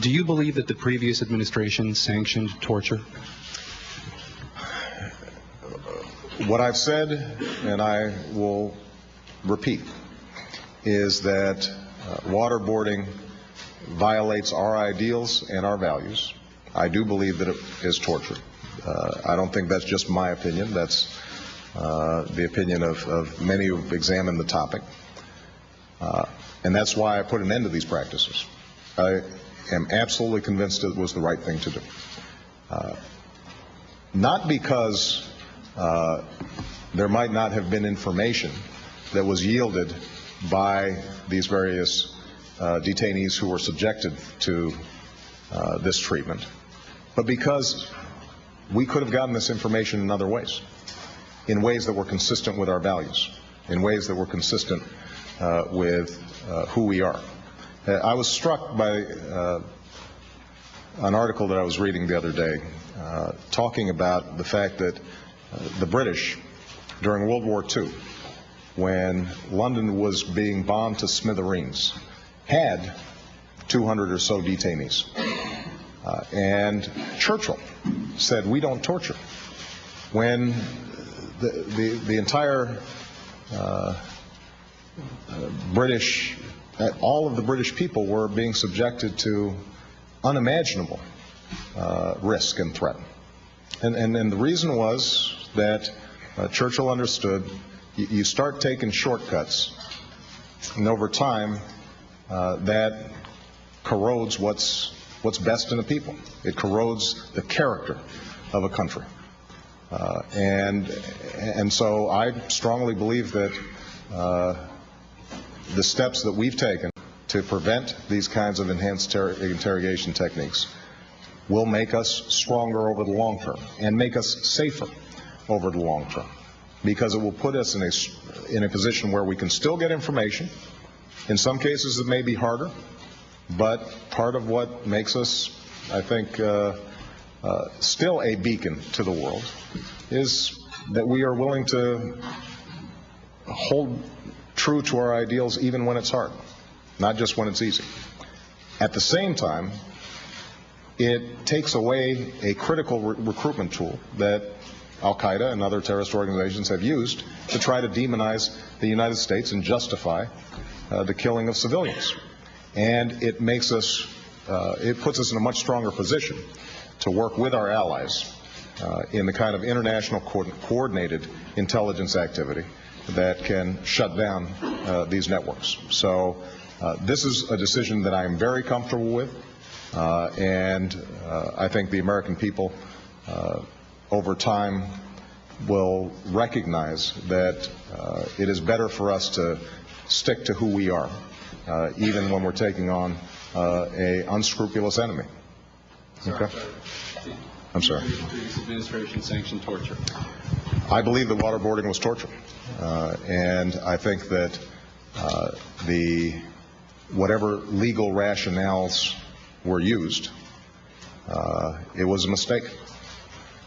Do you believe that the previous administration sanctioned torture? What I've said, and I will repeat, is that waterboarding violates our ideals and our values. I do believe that it is torture. I don't think that's just my opinion. That's the opinion of many who have examined the topic. And that's why I put an end to these practices. I am absolutely convinced it was the right thing to do. Not because there might not have been information that was yielded by these various detainees who were subjected to this treatment, but because we could have gotten this information in other ways, in ways that were consistent with our values, in ways that were consistent with who we are. I was struck by an article that I was reading the other day talking about the fact that the British, during World War II, when London was being bombed to smithereens, had 200 or so detainees. And Churchill said, "We don't torture." When the entire British, all of the British people were being subjected to unimaginable risk and threat. And the reason was that Churchill understood you start taking shortcuts, and over time that corrodes what's best in a people. It corrodes the character of a country. And so I strongly believe that the steps that we've taken to prevent these kinds of enhanced interrogation techniques will make us stronger over the long term and make us safer over the long term, because it will put us in a position where we can still get information. In some cases it may be harder, but part of what makes us, I think, still a beacon to the world is that we are willing to hold true to our ideals even when it's hard, not just when it's easy. At the same time, it takes away a critical recruitment tool that Al-Qaeda and other terrorist organizations have used to try to demonize the United States and justify the killing of civilians. And it makes us, it puts us in a much stronger position to work with our allies in the kind of international coordinated intelligence activity that can shut down these networks. So this is a decision that I am very comfortable with, and I think the American people over time will recognize that it is better for us to stick to who we are, even when we're taking on a unscrupulous enemy. Okay? I'm sorry. The previous administration sanctioned torture. I believe that waterboarding was torture, and I think that whatever legal rationales were used, it was a mistake.